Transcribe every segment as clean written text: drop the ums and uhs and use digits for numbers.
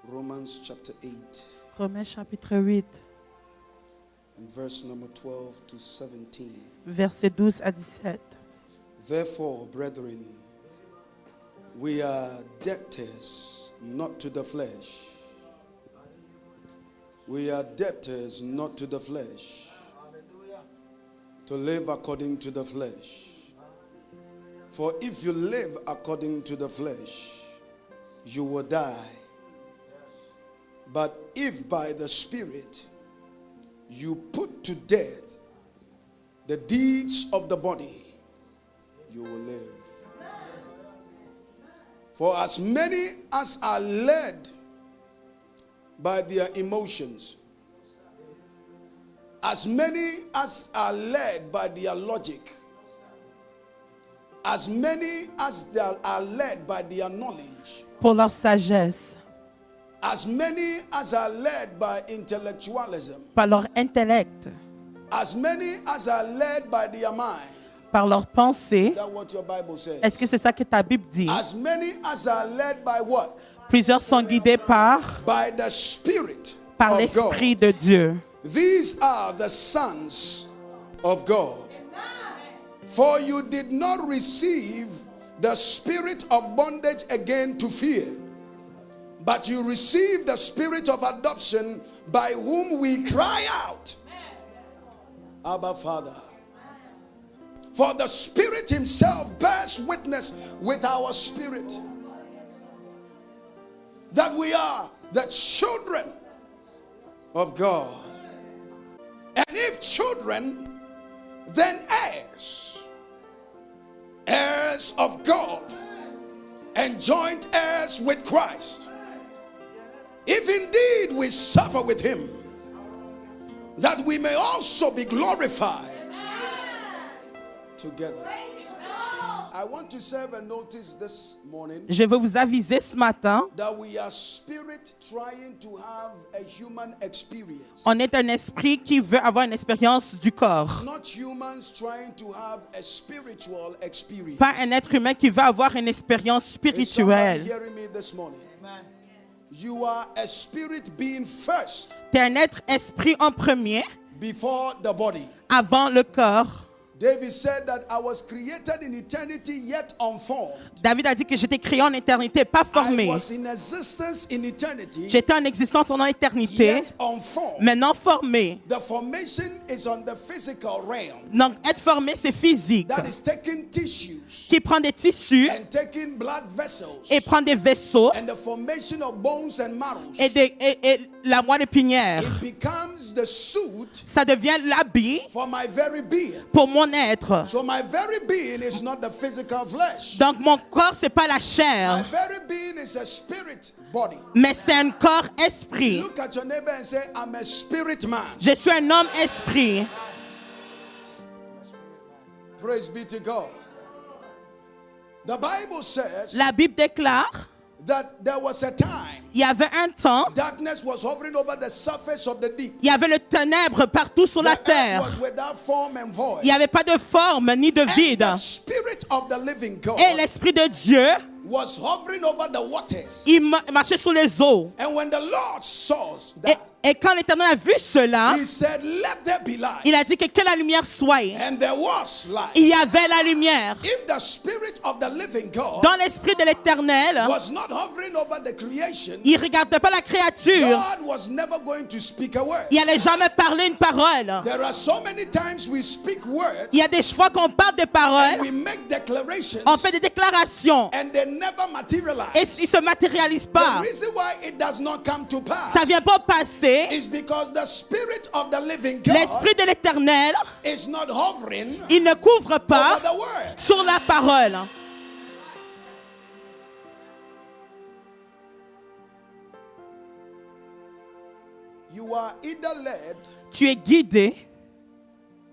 Romans chapter 8 Romains chapitre 8, and verse number 12 to 17. versets 12 à 17. Therefore, brethren, we are debtors not to the flesh. We are debtors not to the flesh, to live according to the flesh. For if you live according to the flesh, you will die. But if by the Spirit you put to death the deeds of the body, you will live. For as many as are led by their emotions, as many as are led by their logic, as many as they are led by their knowledge, Pour leur sagesse, as many as are led by intellectualism, par leur intellect, as many as are led by their mind. par leur pensée. Is that what your Bible says? Est-ce que c'est ça que ta Bible dit? As many as are led by what? Plusieurs sont guidés par By the Spirit of l'Esprit God. de Dieu. These are the sons of God. For you did not receive the spirit of bondage again to fear, but you received the spirit of adoption, by whom we cry out, Abba, Father. For the Spirit himself bears witness with our spirit that we are the children of God. And if children, then heirs, heirs of God, and joint heirs with Christ. If indeed we suffer with him, that we may also be glorified together. I want to serve a notice this morning Je veux vous aviser ce matin, that we are spirit trying to have a human experience. on est un esprit qui veut avoir une expérience du corps. Not humans trying to have a spiritual experience. Pas un être humain qui veut avoir une expérience Is somebody spirituelle. hearing me this morning? You are a spirit being first Tu es un être esprit en premier, before the body. avant le corps. David said that I was created in eternity yet unformed. David a dit que j'étais créé en éternité, pas I formé. was in existence in eternity J'étais en existence en éternité, yet unformed. mais non formé. The formation is on the physical realm. Donc, être formé, c'est physique. That is taking tissues Qui prend des tissus and taking blood vessels et prend des vaisseaux and the formation of bones and marrows. et la moelle épinière. It becomes the suit Ça devient l'habit for my very being. pour mon être. So my very being is not the physical flesh. Donc, mon corps, c'est pas la My chair, very being is a spirit body. mais c'est un corps esprit. Look at your neighbor and say, I'm a spirit man. Je suis un homme esprit. Praise be to God. The Bible says La Bible déclare, that there was a time il y avait un temps, darkness was hovering over the surface of the deep. il y avait le ténèbre partout sur la The earth terre. was without form and void. Il n'y avait pas de forme ni de And vide. the spirit of the living God Et l'Esprit de Dieu, was hovering over the waters. il marchait sur les eaux. And when the Lord saw Et, that, et quand l'Éternel a vu cela, he said, let there be light. il a dit que la lumière soit. And there was light. Il y avait la lumière. If the spirit of the living God Dans l'Esprit de l'Éternel, was not hovering over the creation, il ne regardait pas la créature. God was never going to speak a word. Il n'allait jamais parler une parole. There are so many times we speak words Il y a des fois qu'on parle des and paroles, we make declarations on fait des déclarations and they never materialize. et ils ne se matérialisent pas. The reason why it does not come to pass Ça ne vient pas passer. is because the spirit of the living God L'Esprit de l'Éternel, is not hovering il ne couvre over pas the word. sur la parole. You are either led Tu es guidé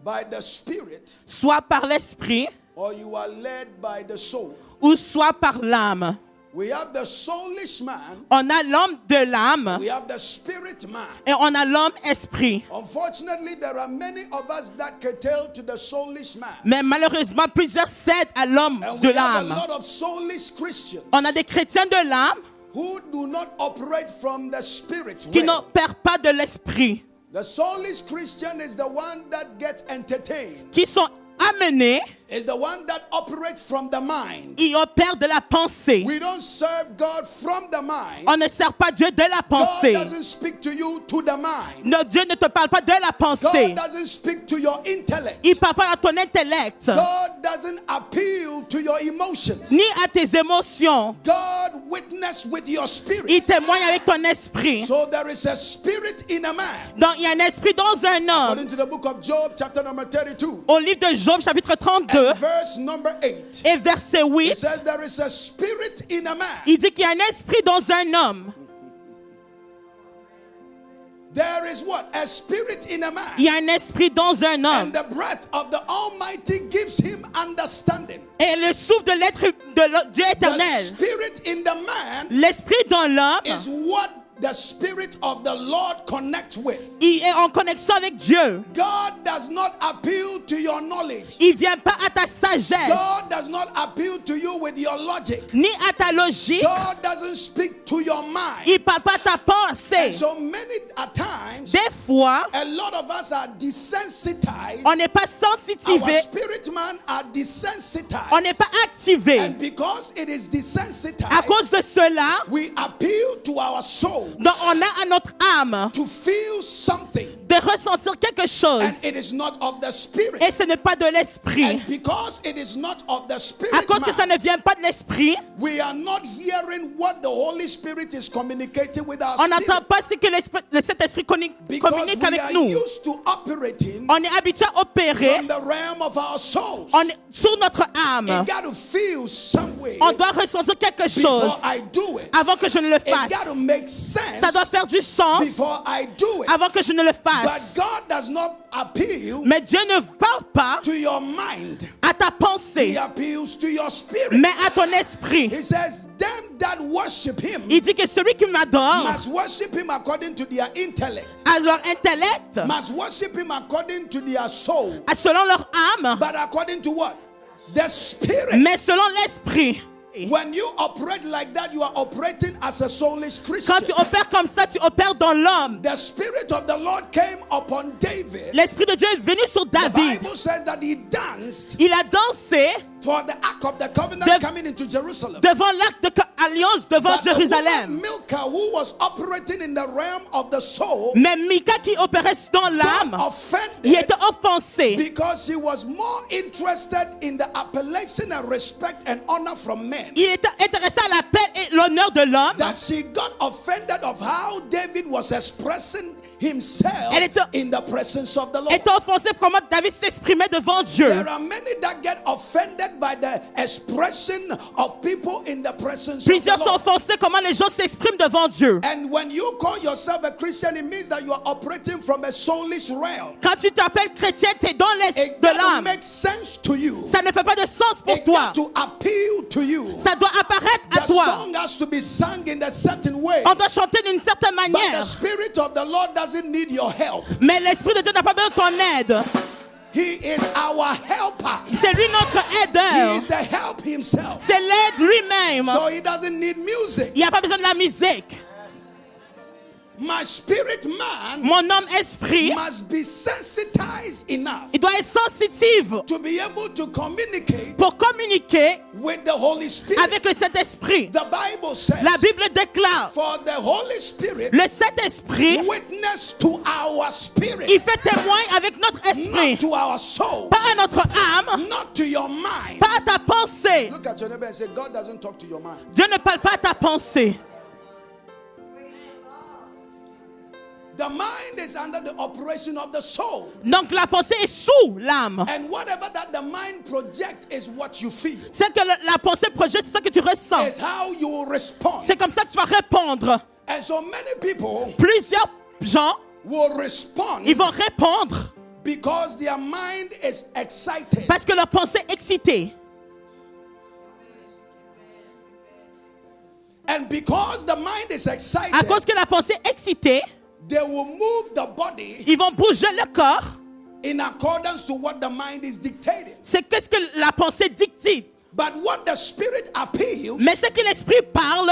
by the spirit soit par l'Esprit or you are led by the soul. ou soit par l'âme. We have the soulish man, On a l'homme de l'âme we have the spirit man. et on a l'homme esprit. Unfortunately, there are many of us that curtail to the soulish man. Mais malheureusement, plusieurs cèdent à l'homme And de we have a l'âme. lot of soulish Christians On a des chrétiens de l'âme who do not operate from the spirit qui realm. n'opèrent pas de l'esprit, The soulless Christian is the one that gets entertained, qui sont amenés, is the one that operates from the mind. ils opèrent de la pensée. We don't serve God from the mind. On ne sert pas Dieu de la God pensée. doesn't speak to you to the mind. Non, Dieu ne te parle pas de la pensée. God doesn't speak to your intellect. Il ne parle pas à ton intellect, God doesn't appeal to your emotions. ni à tes émotions. God witness with your spirit. Il témoigne avec ton esprit. So there is a spirit in a man. Donc, il y a un esprit dans un homme. According to the book of Job, chapter number 32, Au livre de Job, chapitre 32, and verse number 8, et verset it 8, says there is a spirit in a man. il dit qu'il y a un esprit dans un homme. There is what? A spirit in a man. Il y a un esprit dans un homme. And the breath of the Almighty gives him understanding. Et le souffle de l'être de Dieu The éternel, spirit in the man l'esprit dans l'homme, is what the spirit of the Lord connects with. il est en connexion avec Dieu. God does not appeal to your knowledge. Il ne vient pas à ta sagesse, God does not appeal to you with your logic. ni à ta logique. God doesn't speak to your mind. Il ne parle pas à ta And pensée. so many at times, Des fois, a lot of us are desensitized. on n'est pas Our sensitivé, spirit man are desensitized. on n'est pas activé. And because it is À desensitized, cause de cela, we appeal to our soul donc on a à notre âme to feel something. de ressentir quelque chose. And it is not of the spirit. Et ce n'est pas de l'esprit. And because it is not of the À spirit cause que ça man, ne vient pas de l'esprit, we are not hearing what the Holy Spirit is communicating with our on n'entend spirit. pas ce que cet esprit Because communique we avec are nous. used to operating On est habitué à opérer from the realm of our souls. on est sur notre âme. It got to feel some way On doit ressentir quelque chose before I do it. avant que je ne le It fasse. got to make sense Ça doit faire du sens before I do it. avant que je ne le But fasse. God does not appeal Mais Dieu ne parle pas to your mind. à ta He pensée, appeals to your spirit. mais à ton esprit. He says, them that worship him Il dit que celui qui m'adore must worship him according to their intellect, à leur intellect, must worship him according to their soul, selon leur âme, but according to what? The spirit. mais selon l'esprit. When you operate like that, you are operating as a soulless Christian. Quand tu opères comme ça, tu opères dans l'homme. The spirit of the Lord came upon David. L'esprit de Dieu est venu sur The David. Bible says that he danced Il a dansé for the ark of the covenant De- coming into Jerusalem. devant l'arc d'alliance devant But the Jérusalem. woman Milcah, who was operating in the realm of the soul, Mais Mika qui opérait dans got l'âme, il offended était offensé because he was more interested in the appellation and respect and honor from men. il était intéressé à la paix et l'honneur de l'homme. That she got offended of how David was expressing himself Elle était- in the presence of the Lord. Était offensé pour comment David s'exprimait devant Dieu. There are many that get offended by the expression of people in the presence of the Plusieurs sont Lord. offensés comment les gens s'expriment devant Dieu. And when you call yourself a Christian, it means that you are operating from a soulish realm. Quand tu t'appelles chrétien, tu es dans l'esprit It de got to l'âme. make sense to you. Ça ne fait pas de sens pour It toi. got to appeal to you. Ça doit apparaître à The toi. song has to be sung in a certain way. On doit chanter d'une certaine But the manière. Spirit of the Lord doesn't need your help. Mais l'Esprit de Dieu n'a pas besoin de ton aide. He is our helper. C'est lui notre He aideur. is the help himself. C'est l'aide lui-même. So he doesn't need music. Il n'y a pas besoin de la musique. My spirit man Mon homme esprit, must be sensitized enough il doit être sensitif to be able to communicate pour communiquer with the Holy Spirit. avec le Saint-Esprit. The Bible says, La Bible déclare, for the Holy Spirit le Saint-Esprit, witness to our spirit, il fait témoin avec notre esprit. not to our soul, Pas à notre âme, not to your mind. pas à ta pensée. Look at your neighbor and say, God doesn't talk to your mind. Dieu ne parle pas à ta pensée. The mind is under the operation of the soul. Donc la pensée est sous l'âme. And whatever that the mind projects is what you feel. C'est que la pensée projette, c'est ça que tu ressens. Is how you will respond. C'est comme ça que tu vas répondre. And so many people Plusieurs gens, will respond ils vont répondre because their mind is excited. parce que leur pensée est excitée. And because the mind is À excited, cause que la pensée est excitée, they will move the body ils vont bouger le corps. in accordance to what the mind is dictating. C'est qu'est-ce que la pensée dicte. But what the spirit appeals Mais ce que l'esprit parle,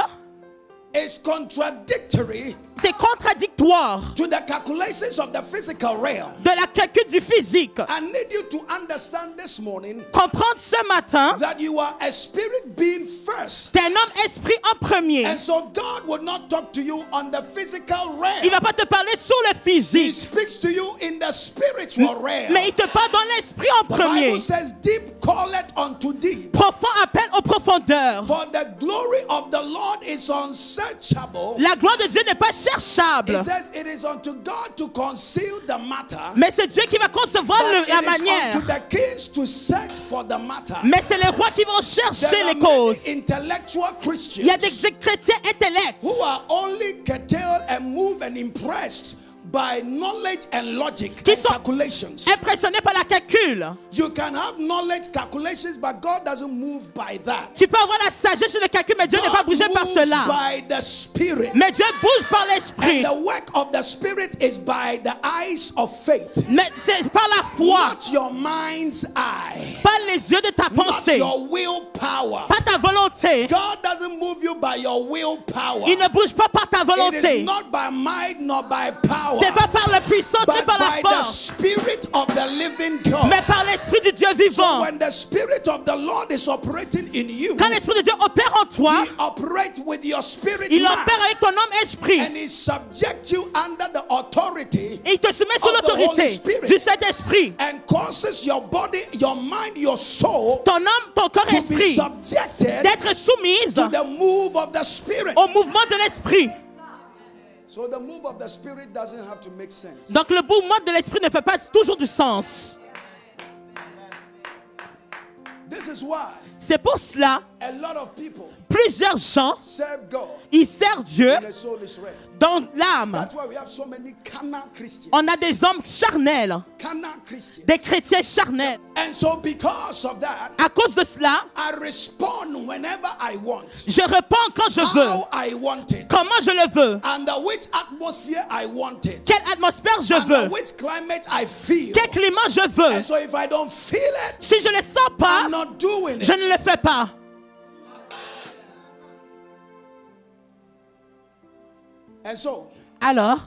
is contradictory C'est contradictoire to the calculations of the physical realm. de la calcul du physique. I need you to understand this morning Comprendre ce matin, that you are a spirit being first. t'es un homme esprit en premier. And so God will not talk to you on the physical realm. Il va pas te parler sur le He physique, speaks to you in the spiritual realm. mais il te parle dans l'esprit en The premier. Bible says, deep calleth unto deep. Profond appel aux profondeurs. For the glory of the Lord is unsearchable. La gloire de Dieu n'est pas It cherchable, says it is unto God to conceal the matter. mais c'est Dieu qui va concevoir But la it is manière. unto the kings to search for the matter. Mais c'est les rois qui vont chercher There are les causes. many intellectual Il y a des Christians chrétiens intellects who are only curtailed and moved and impressed by knowledge and logic Qui and sont calculations. impressionnés par la calcul. You can have knowledge, calculations, but God doesn't move by that. Tu peux avoir la sagesse sur le calcul, mais Dieu n'est pas God bougé par moves cela. by the Spirit. Mais Dieu bouge par l'esprit. And the work of the Spirit is by the eyes of faith. Mais c'est par la foi, Not your mind's eye. pas les yeux de ta Not pensée, your willpower. pas ta volonté. God doesn't move you by your willpower. Il ne bouge pas par ta It volonté. is not by might nor by power, C'est pas par la puissance, mais but par la by the force. Spirit of the living God. Mais par l'esprit du Dieu So vivant. when the Spirit of the Lord is operating in you, Quand l'esprit de Dieu opère en toi, He operates with your spirit il man, opère avec ton homme esprit. and He subjects you under the authority Et il te soumet sous of the Holy l'autorité Spirit. du Saint-Esprit. and causes your body, your mind, your soul Ton âme, ton corps, to be esprit, subjected d'être soumise to the move of the Spirit. au mouvement de l'esprit. So the move of the Spirit doesn't have to make sense. Donc le mouvement de l'esprit ne fait pas toujours du sens. This is why C'est pour cela, a lot of people plusieurs gens, serve God ils servent Dieu in the soulish realm. dans l'âme. That's why we have so many carnal Christians. On a des hommes charnels, Carnal Christians. des chrétiens charnels. And so because of that, À cause de cela, I respond whenever I want. je réponds quand je veux, How I want it. comment je le veux, Under which atmosphere I want it. quelle atmosphère je Under veux, which climate I feel. quel climat je veux. And so if I don't feel it, Si je ne le sens pas, I'm not doing je it. ne le fais pas. And so, Alors,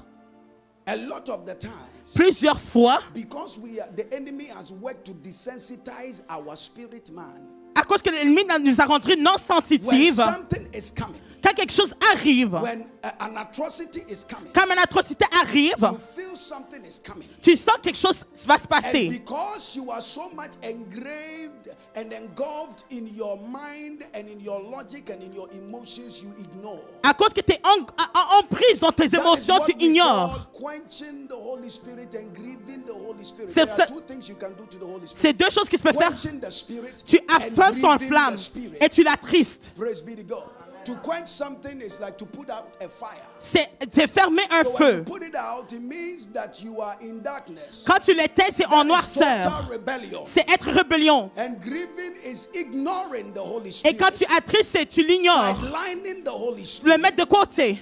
a lot of the time, plusieurs fois, because the enemy has worked to desensitize our spirit man. à cause que l'ennemi nous a rendus non When sensitifs, something is coming, quand quelque chose arrive, when an atrocity is coming, quand une atrocité arrive, you feel something is coming. tu sens quelque chose va se And passer. because you are so much engraved and engulfed in your mind and in your logic and in your emotions, you ignore. À cause que tu es en prise dans tes That is émotions, what tu we ignores. call quenching the Holy Spirit and grieving the Holy Spirit. C'est There ça- are two things you can do to the Holy Spirit. C'est deux choses que tu peux faire. Quenching the Spirit Tu and affirmes son grieving flamme the Spirit. et tu l'attristes. Praise be to God. To quench something is like to put out a fire. C'est fermer un So when feu. you put it out, it means that you are in darkness. Quand tu l'éteins, c'est en That is noirceur. total rebellion. C'est être rébellion. And grieving is ignoring the Holy Et Spirit. quand tu attristes, tu l'ignores. Sidelining the Holy Le Spirit mettre de côté.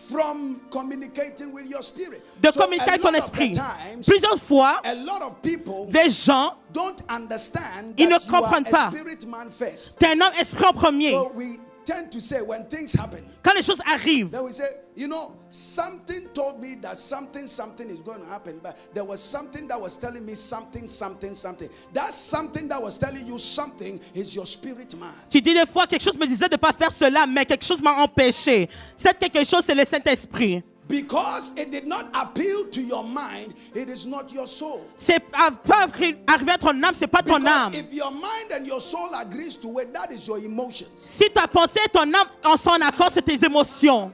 from communicating with your spirit. De So communiquer a avec ton lot of the esprit. times, Plusieurs fois, a lot of people des gens, don't understand Ils ne that you are comprennent a pas. spirit man first. t'es un homme esprit en premier. So we tend to say when things happen, Quand les choses arrivent, then we say, you know, something told me that something is going to happen, but there was something that was telling me something. That something that was telling you something is your spirit man. tu dis des fois, quelque chose me disait de ne pas faire cela, mais quelque chose m'a empêché. C'est quelque chose, c'est le Saint-Esprit. Because it did not appeal to your mind, it is not your soul. C'est pas arriver à ton âme, c'est pas ton Because âme. if your mind and your soul agrees to it, that is your emotions. Si ta pensée et ton âme en sont en accord, c'est tes émotions.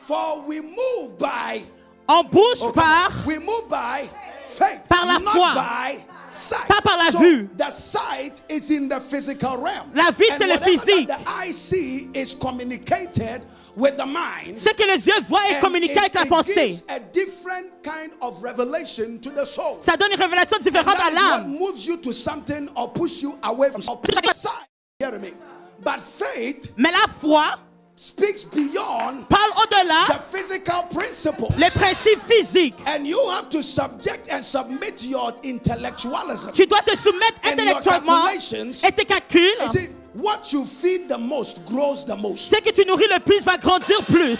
For we move by, On bouge oh, par, we move by faith, Par la not foi. by sight. Pas par la So vue. the sight is in the physical realm. La vue, And c'est le whatever physique. that the eye see is communicated with the mind. ce que les yeux voient et And communiquent avec la it pensée. gives a different kind of revelation to the soul. Ça donne une révélation And différente that à is what l'âme. moves you to something or push you away from something. Hear me? But faith Mais la foi speaks beyond parle au-delà the physical principle. les principes physiques. And you have to subject and submit your intellectualism. Tu dois te soumettre And your intellectuellement calculations. et tes calculs. You see, What you feed the most grows the most. Ce que tu nourris le plus va grandir plus.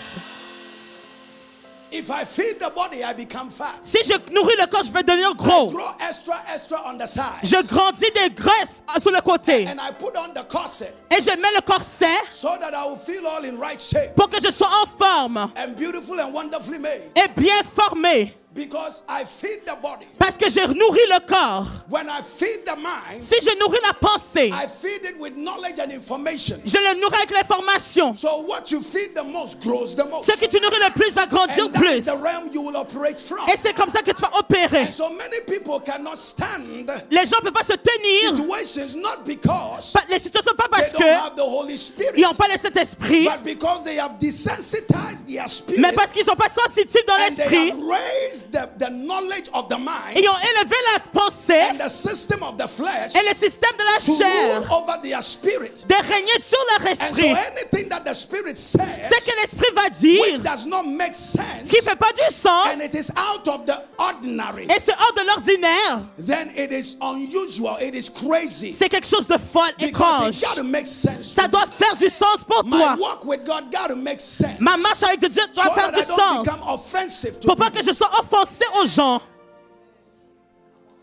If I feed the body, I become fat. Si je nourris le corps, je vais devenir I gros. grow extra on the side. Je grandis des graisses sur le côté. And I put on the corset Et je mets le corset so that I will feel all in right shape pour que je sois en forme and beautiful and wonderfully made. et bien formé. Because I feed the body. Parce que je nourris le corps. When I feed the mind, Si je nourris la pensée, I feed it with knowledge and information. je le nourris avec l'information. So what you feed the most grows the most. Ce que tu nourris le plus va grandir And that is plus. the realm you will operate from. Et c'est comme ça que tu vas opérer. And so many people cannot stand Les gens ne peuvent pas se tenir. situations not because Les situations pas they parce don't que have the Holy Spirit, ils n'ont pas le Saint-Esprit, but because they have desensitized their spirit mais parce qu'ils ne sont pas sensitifs dans and they l'esprit. have raised the knowledge of the mind Ils ont élevé la pensée and the system of the flesh et le système de la to chair rule over their spirit. de régner sur leur And so esprit. anything that the Spirit says Ce que l'esprit va dire, which does not make sense qui ne fait pas du sens, and it is out of the ordinary, et c'est hors de l'ordinaire, then it is unusual, it is crazy. c'est quelque chose de folle, Because étrange. it got to make sense. Ça doit faire du sens pour My toi. walk with God got to make sense. Ma marche avec Dieu doit So faire that I du don't sens. become offensive to Pour pas que people. je sois offensé aux gens.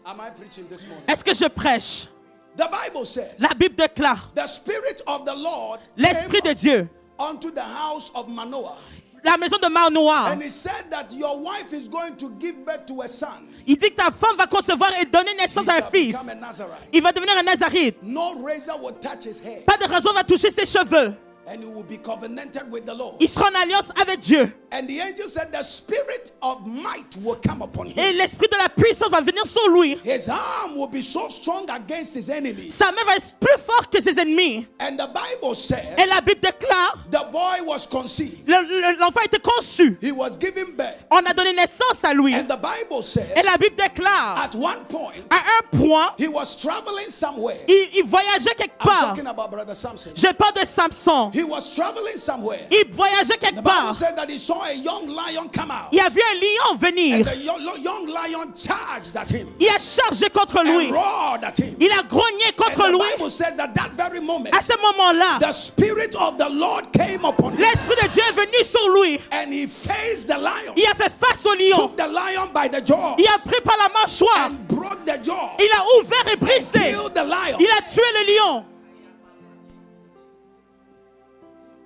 Am I preaching this morning? Est-ce que je prêche? The Bible says La Bible déclare, the Spirit of the Lord l'Esprit de came Dieu, unto the house of Manoah. la maison de Manoah, And he said that your wife is going to give birth to a son. il dit que ta femme va concevoir et donner He naissance à un shall fils. become a Nazarite. Il va devenir un Nazarite. No razor will touch his hair. Pas de raison va toucher ses cheveux. And he will be covenanted with the Lord. Il sera en alliance avec Dieu. And the angel said the spirit of might will come upon him. Et l'esprit de la puissance va venir sur lui. His arm will be so strong against his enemies. Sa main va être plus forte que ses ennemis. And the Bible says Et la Bible déclare, the boy was conceived. l'enfant a été conçu. He was given birth. On a donné naissance à lui. And the Bible says Et la Bible déclare, at one point à un point, he was traveling somewhere. il voyageait quelque I'm part. talking about Brother Samson. Je parle de Samson. He was traveling somewhere. Il voyageait The quelque Bible part. said that he saw a young lion come out. Il a vu un lion And venir. the young lion charged at him Il a chargé contre lui. and roared at him. Il a grogné And contre the lui. Bible said that that very moment À ce moment-là, the Spirit of the Lord came upon him l'Esprit de Dieu est venu sur lui. and he faced the lion, Il a fait face au lion. took the lion by the jaw Il a pris par la mâchoire. and broke the jaw, Il a ouvert et brisé. killed the lion. Il a tué le lion.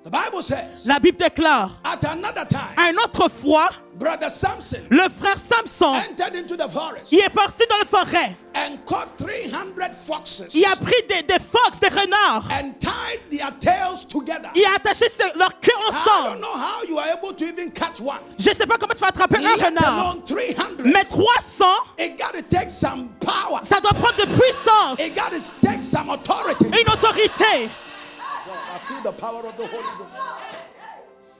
The Bible says La Bible déclare, at another time à une autre fois, Brother Samson le frère Samson, entered into the forest il est parti dans la forêt. and caught 300 foxes Il a pris des phoques, des renards. and tied their tails together. Il a attaché leur queue I don't ensemble. know how you are able to even catch one, Je ne sais pas comment tu vas attraper un let renard. alone 300. Mais 300, It got to take some power. ça doit prendre de puissance, It got to take some authority. une autorité. I feel the power of the Holy Ghost.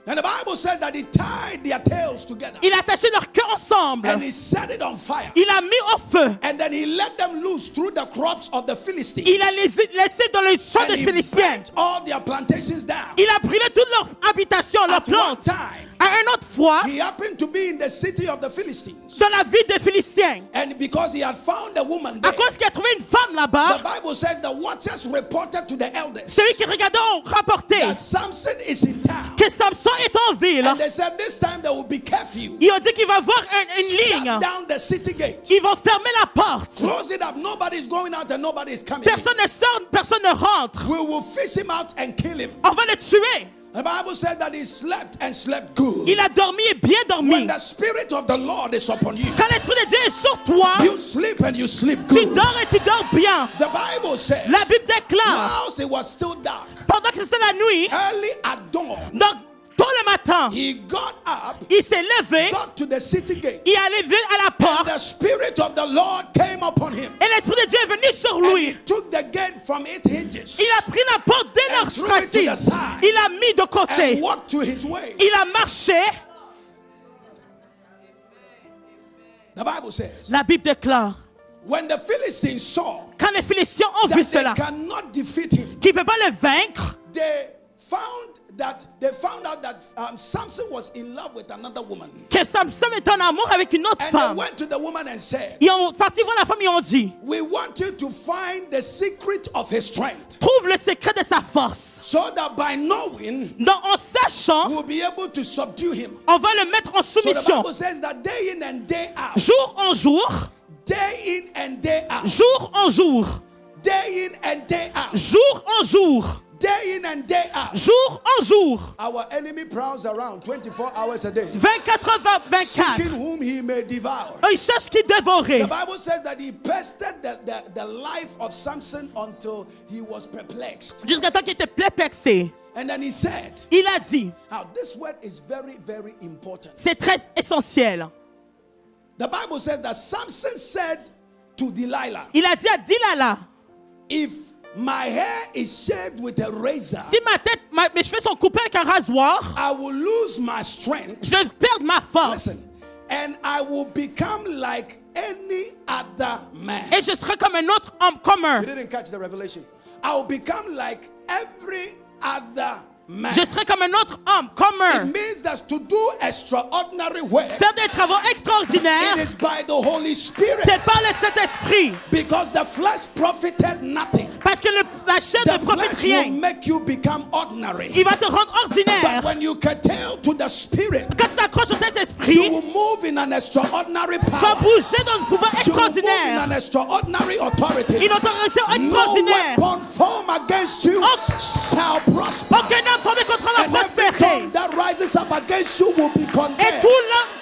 And the Bible says that he tied their tails together Il a attaché leur queue ensemble. and he set it on fire. Il a mis au feu. And then he let them loose through the crops of the Philistines. Il a laissé dans les champs And des he Philistins. burnt all their plantations down. Il a brûlé toute leur habitation, leurs At one plantes. time, À une autre fois, he happened to be in the city of the Philistines. dans la ville des Philistins, And because he had found a woman à there, cause qu'il a trouvé une femme the là-bas, Bible says the watchers reported to the elders celui qui regardait ont rapporté that Samson is in town. que Samson est en ville. And they said this time they will be curfew. Ils ont dit qu'il va avoir une ligne. Shut down the city gate. Ils vont fermer la porte. Close it up. Nobody is going out and nobody is coming Personne ne sort, personne ne rentre. in. We will fish him out and kill him. On va le tuer. The Bible says that he slept and slept good. Il a dormi et bien dormi. When the Spirit of the Lord is upon you, Quand l'Esprit de Dieu est sur toi, you sleep and you sleep tu good. dors et tu dors bien. The Bible says, La Bible déclare, whilst it was still dark, pendant que c'était la nuit, early at dawn, donc tôt le matin, he got up, il s'est levé, got to the city gate. il est allé à la And porte the Spirit of the Lord came upon him. et l'Esprit de Dieu est venu sur And he lui. took the gate from its hinges Il a pris la porte dès And leur threw it to the racine. side. Il a mis de and côté. walked to his way. Il a marché. The Bible says, La Bible déclare, when the Philistines saw quand les Philistins ont vu that they cela, cannot defeat him, qu'il ne peut pas le vaincre, they found that they found out that Samson was in love with another woman. Que Samson est en amour avec une autre And they femme. went to the woman and said, Ils ont parti voir la femme et ont dit, we want you to find the secret of his strength, trouve le secret de sa force. so that by knowing, Donc en sachant, we'll be able to subdue him. on va le mettre en So the soumission. Bible says that day in and day out, Jour en jour, day in and day out, jour en jour, day in and day out, jour en jour, day in and day out. jour en jour. Our enemy prowls around 24 hours a day, 24 heures 24. seeking whom he may devour. Il cherche qui dévorer. The Bible says that he pestered the life of Samson until he was perplexed. Jusqu'à temps qu'il était perplexé. And then he said, Il a dit, now this word is very, very important. c'est très essentiel. The Bible says that Samson said to Delilah, Il a dit à Delilah, if my hair is shaved with a razor, si mes cheveux sont coupés avec un rasoir, I will lose my strength. je vais perdre ma force. Listen, and I will become like any other man. Et je serai comme un autre homme commun. You didn't catch the revelation. I will become like every other man. Je serai comme un autre homme It commun. means that to do extraordinary work, Faire des travaux extraordinaires, it is by the Holy Spirit, c'est par le Saint-Esprit. because the flesh profited nothing. Parce que la chair The ne profite flesh will rien. make you become ordinary. Il va te rendre But ordinaire. when you curtail to the Spirit, Quand tu t'accroches au you Saint-Esprit, will move in an extraordinary tu vas power. bouger dans un pouvoir You will move in extraordinaire. an extraordinary authority. Une autorité No extraordinaire. weapon formed against you shall prosper. Aucun homme formé contre toi And va every prospérer. tongue that rises up against you will be Et condemned. tout l'homme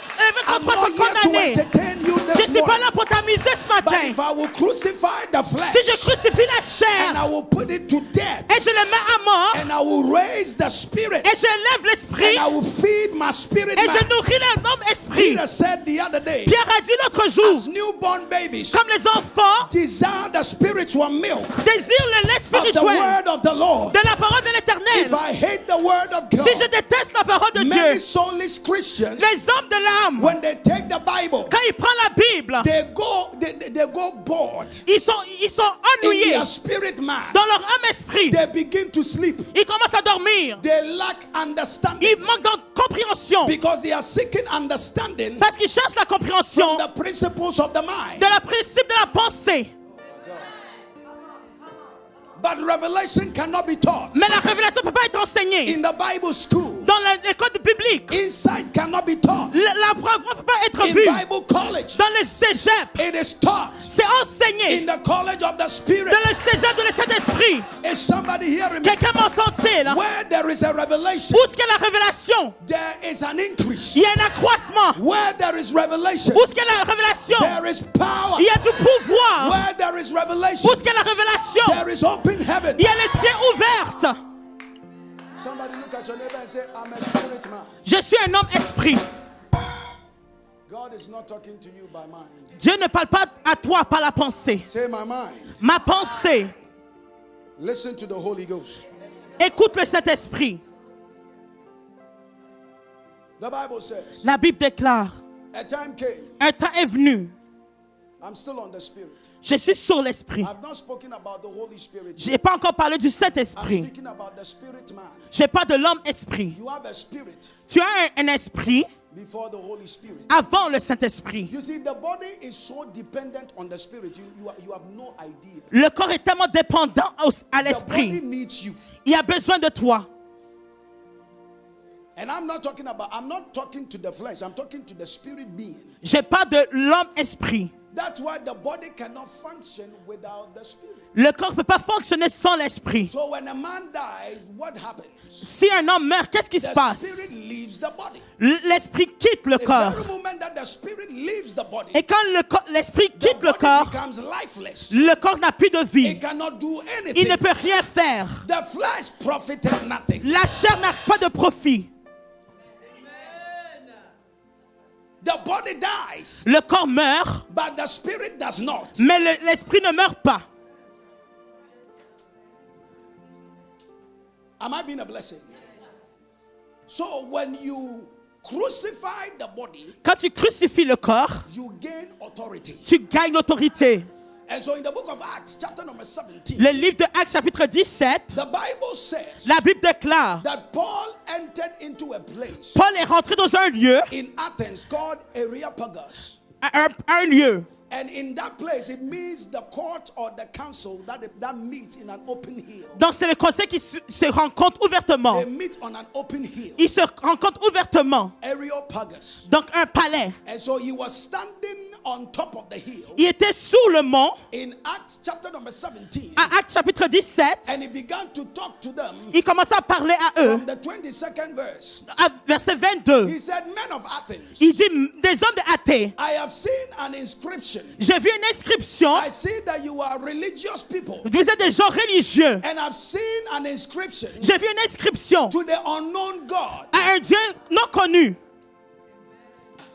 I'm va not être here to condamné. entertain you Je ne this suis pas morning. là pour t'amuser ce But matin. if I will crucify the flesh Si je crucifie la and chair I will put it to death et je le mets à mort and I will raise the spirit et je lève l'esprit and I will feed my spirit et je man. nourris l'homme esprit. Peter said the other day, Pierre a dit l'autre jour, as newborn babies comme les enfants desire the spiritual milk désirent le lait of the spirituel word of the Lord. de la parole de If l'Éternel. I hate the word of Si je God, déteste la parole de many Dieu, soulless Christians, les hommes de l'âme, when they take the Bible, quand ils prennent la Bible, they go bored ils sont in ennuyés their spirit man. dans leur âme esprit. They begin to sleep. Ils commencent à dormir. They lack understanding Ils manquent de compréhension because they are seeking understanding parce qu'ils cherchent la from compréhension the principles of the mind. de la principe de la pensée. But revelation cannot be taught Mais la révélation ne peut pas être enseignée in the Bible school. dans l'école biblique. Insight cannot be taught La preuve ne peut pas être in vue Bible college. dans le cégep. It is taught C'est enseigné in the college of the Spirit. dans le cégep de Saint-Esprit. Is somebody hearing me? Quelqu'un m'entend-il? Where there is a revelation, Où est-ce qu'il y a la révélation? there is an increase. Il y a un accroissement. Where there is revelation, Où est-ce qu'il y a la révélation? there is power. Il y a du pouvoir. Where there is Où revelation, est-ce qu'il y a la révélation? there is open heaven. Il y a les cieux ouverts. Somebody look at your neighbor and say, I'm a spirit man. Je suis un homme esprit. God is not talking to you by mind. Dieu ne parle pas à toi par la pensée. Say my mind. Ma pensée. Listen to the Holy Ghost. Écoute le Saint-Esprit. The Bible says, La Bible déclare, a time came. un temps est venu. I'm still on the Spirit. Je suis sur l'Esprit. I've not spoken about the Holy Spirit. Je n'ai pas encore parlé du I'm Saint-Esprit. speaking about the Spirit man. Je parle de l'homme esprit. You have a spirit Tu as un esprit before the Holy Spirit. avant le Saint-Esprit. You see, the body is so dependent on the Spirit. You have no idea. Le corps est tellement dépendant à The body l'esprit. needs you. Il a besoin de toi. And I'm not talking to the flesh. I'm talking to the spirit being. Je parle de l'homme esprit. That's why the body cannot function without the spirit. Le corps ne peut pas fonctionner sans l'esprit. So when a man dies, what happens? Si un homme meurt, qu'est-ce qui se The passe? spirit leaves the body. L'esprit quitte le The corps. very moment that the spirit leaves the body, Et quand l'esprit the quitte le body corps, becomes lifeless. le corps n'a plus de It vie. cannot do Il anything. ne peut rien faire. The flesh profited nothing. La chair n'a pas de profit. The body dies, Le corps meurt, but the spirit does not. mais l'esprit ne meurt pas. Am I being a blessing? So when you crucify the body, Quand tu crucifies le corps, you gain authority. tu gagnes l'autorité. And so in the book of Acts, chapter number 17, Le livre de Actes chapitre 17, the Bible says la Bible déclare, that Paul entered into a place Paul est rentré dans un lieu, in Athens called Areopagus. un lieu. And in that place, it means the court or the council that meets in an open hill. Donc c'est le conseil qui se rencontre ouvertement. They meet on an open hill. Ils se rencontrent ouvertement. Areopagus. Donc un palais. And so he was standing on top of the hill Il était sur le mont, in Acts chapter number 17. à Actes chapitre 17. And he began to talk to them Il commença à parler à eux. from the 22nd verse. À verset 22. He said, Men of Athens, Il dit, des hommes de athées, I have seen an inscription. j'ai vu une inscription. I see that you are religious people. Vous êtes des gens religieux. And I've seen an inscription J'ai vu une inscription to the unknown God. à un Dieu non connu.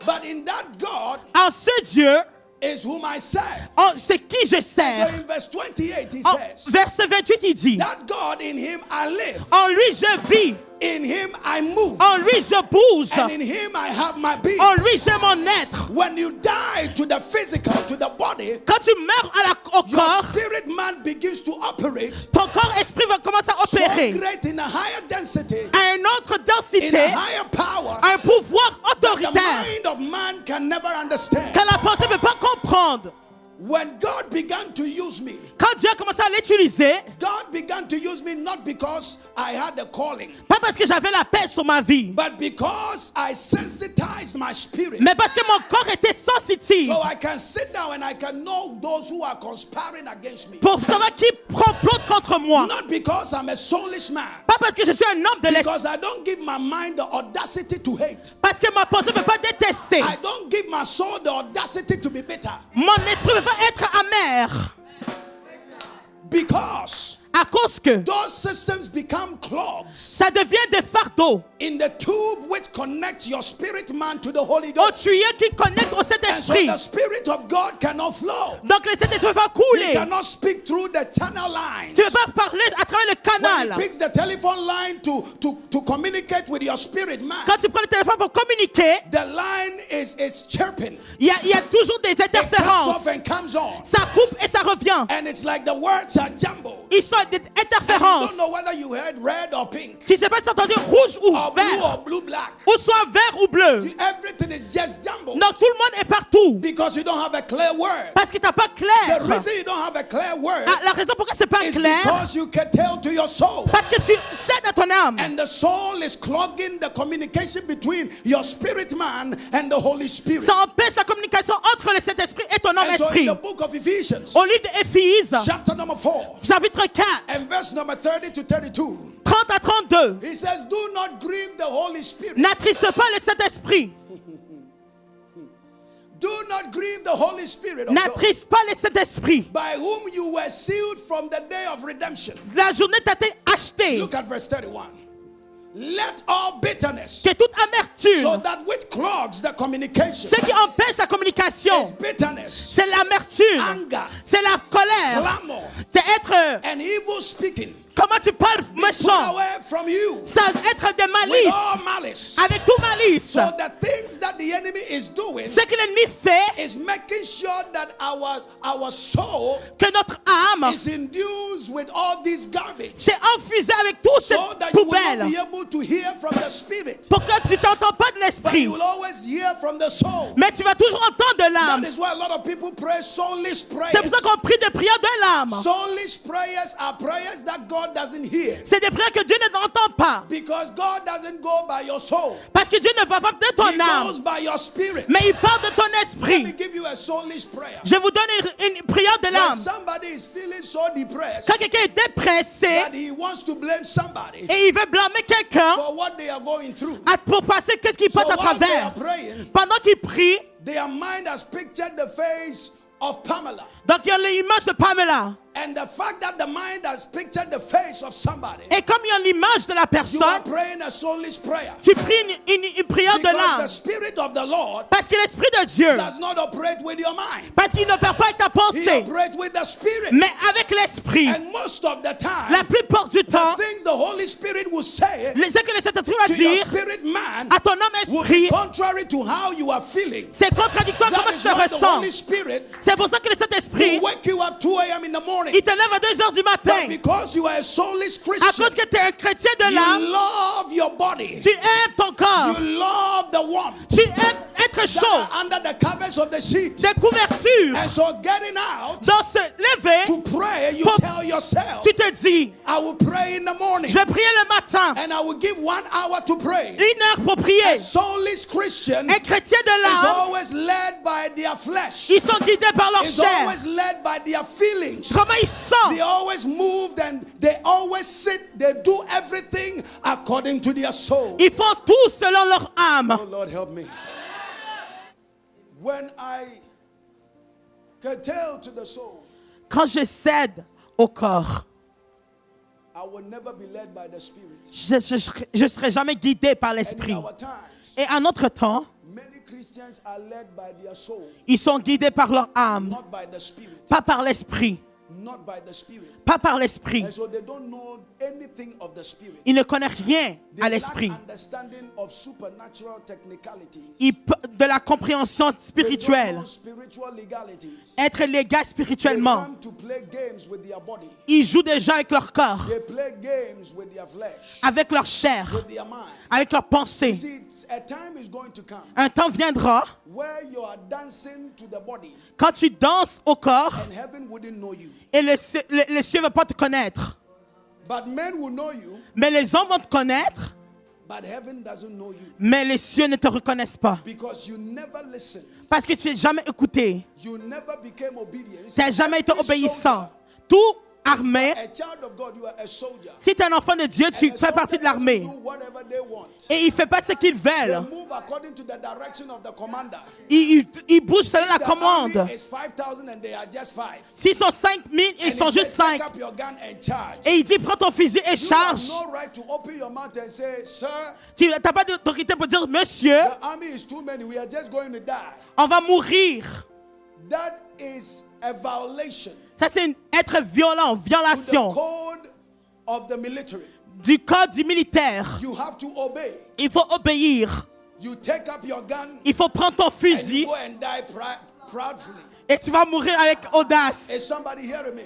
But in that God En ce Dieu, is whom I serve. c'est qui je So sers. in verse 28, he En says, verset 28, il dit, That God, in him I live, en lui je vis, in him I move, en lui je bouge, and in him I have my being. en lui j'ai mon être. When you die to the physical, to the body, Quand tu meurs au your corps, spirit man begins to operate ton corps esprit va commencer à so opérer great in a higher density, à une autre in densité, a higher power, un pouvoir the autoritaire mind of man can never understand. que la pensée ne peut pas comprendre. When God began to use me, Quand Dieu a commencé à l'utiliser, God began to use me not because I had a calling, pas parce que j'avais la paix sur ma vie, but because I sensitized my spirit. mais parce que mon corps était sensitif So I can sit down and I can know those who are conspiring against me. pour savoir qui complote contre moi. Not because I'm a soulish man, Pas parce que je suis un homme de l'esprit, because I don't give my mind the audacity to hate. parce que ma pensée ne peut pas détester. I don't give my soul the audacity to be bitter. Mon esprit ne peut pas être amer. Because À cause que those systems become clogs ça devient des fardeaux in the tube which connects your spirit man to the Holy au Ghost. tuyau qui connecte au And so Saint-Esprit. the Spirit of God cannot flow. Donc le Saint-Esprit ne va He couler. cannot speak through the channel lines. Tu ne peux pas parler à travers le When canal. he picks the telephone line to communicate with your spirit man, Quand tu prends le téléphone pour communiquer, the line is chirping. il y a toujours des It comes interférences. off and comes on. Ça coupe et ça revient. And it's like the words are jumbled. Ils sont des And you interférences. don't know whether you heard red or pink, Tu ne sais pas si tu as entendu rouge ou or blue vert, or blue black. ou soit vert ou bleu. Everything is just jumbled Donc tout le monde est partout. because you don't have a clear word. Parce que tu n'as pas The clair. reason you don't have a clear word La raison pourquoi c'est pas is clair, because you can tell to your soul. parce que tu sais dans ton âme. And the soul is clogging the communication between your spirit man and the Holy Spirit. Ça empêche la communication entre le Saint-Esprit et ton And so in homme-esprit. the book of Ephesians, Au livre d'Éphésiens, chapter number 4, chapitre 4, and verse number 30 to 32, 30 à 32. he says, Do not grieve the Holy Spirit. N'attriste pas le Saint-Esprit. Do not grieve the Holy Spirit of God, N'attriste pas le Saint-Esprit. by whom you were sealed from the day of redemption. La journée t'a été achetée. Look at verse 31. Let all bitterness, Que toute so amertume, that which clogs the communication, ce qui empêche la communication, is bitterness, c'est l'amertume, anger, c'est la colère, clamor, c'est être, and evil speaking. comment tu parles Put méchant, away from you ça être des with malices, all malice. avec tout malice. So the things that the enemy is doing Ce que l'ennemi fait, is making sure that our soul que notre âme is induced with all these garbage, s'est infusée avec toute so cette that you will not poubelle. be able to hear from the spirit, Pour que tu t'entends pas de but l'esprit, you will always hear from the soul. mais tu vas toujours entendre de That l'âme. is why a lot of people pray soulish C'est pour prayers. ça qu'on prie des prières de l'âme. Soulish prayers are prayers that God doesn't hear, C'est des prières que Dieu n'entend pas. because God doesn't go by your soul. Parce que Dieu ne va pas de He ton goes âme, by your spirit. mais il parle de ton Let me esprit. give you a soulish prayer. Je vous donne une prière de When l'âme. somebody is feeling so depressed Quand quelqu'un est dépressé that he wants to blame somebody et il veut blâmer quelqu'un for what they are going through, pour passer qu'est-ce qu'il so passe à while they travers, are praying, pendant qu'il prie, their mind has pictured the face of Pamela. donc il y a l'image de Pamela. And the fact that the mind has pictured the face of somebody, Et comme il y a l'image de la you are personne, praying a soulless prayer. tu pries une prière de Because the l'âme. Spirit of the Lord Parce que l'Esprit de Dieu, does not operate with your mind. parce qu'il n'opère pas avec ta He pensée, operates with the Spirit. mais avec l'Esprit. And most of the La time, plupart du temps, the things the Holy Spirit will say ce que le Saint-Esprit va to your dire spirit man à ton âme will be esprit, contrary to how you are feeling. c'est contradictoire à That comment is tu why te the ressens. Holy Spirit C'est pour ça que le Saint-Esprit, will wake you up 2 a.m. in the morning. il te lève à 2 heures du But matin. because you are a soulless À Christian, cause que tu es un chrétien de you l'âme, love your body. tu aimes ton corps. You love the warmth Tu aimes être that chaud. are under the covers of the sheet. Des couvertures. And so getting out Dans ce lever, to pray, you Pour- tell yourself, tu te dis, I will pray in the morning je vais prier le matin, and I will give 1 hour to pray. 1 heure pour prier. A soulless Christian Un chrétien de is l'âme, always led by their flesh. ils sont guidés par leur Is chair. always led by their feelings. Comment ils They sentent? always move and they always sit. They do everything according to their soul. Ils font tout selon leur âme. Oh Lord, help me. When I curtail to the soul, Quand je cède au corps, I will never be led by the Spirit. je serai jamais guidé par And in l'esprit. our times, Et à notre temps, many Christians are led by their soul, ils sont guidés par leur âme, not by the Spirit. pas par l'esprit, Not by the Spirit. pas par l'esprit. And so they don't know anything of the Spirit. Ils ne connaissent rien à They lack l'esprit. understanding of supernatural technicalities. De la compréhension They don't spirituelle. know spiritual legalities. Être légal They spirituellement. come to play games with their body. Ils jouent déjà avec leur corps, They play games with their flesh, avec leur chair, with their mind. avec leur You pensée. see, a time is going to come Un temps viendra where you are dancing to the body quand tu danses au corps and heaven wouldn't know you. et le cieux ne va pas te connaître. But men will know you, Mais les hommes vont te connaître, but heaven doesn't know you mais les cieux ne te reconnaissent pas. because you never listened. Parce que tu n'es jamais écouté. You never became obedient. Tu n'as jamais été Every obéissant. soldier, Tout armé, a child of God, you are a soldier. si tu es un enfant de Dieu, tu And a fais partie de soldier l'armée. doesn't do whatever they want. Et il ne fait pas ce qu'ils They veulent. move according to the direction of the commander. Il bouge selon la The commande. army is 5,000 and they are just 5. S'ils sont 5000, ils And sont he juste said, 5. take up your gun and charge. Et il dit, prends ton fusil et You have charge. no right to open your mouth and say, sir, Tu n'as pas d'autorité pour dire, monsieur, the army is too many. We are just going to die. on va mourir. That is a violation Ça, c'est être violent, to the violation code of the military. du code du militaire. You have to obey. Il faut obéir. You take up your gun Il faut prendre ton and you fusil go and die proudly. et tu vas mourir avec audace. Is somebody hearing me?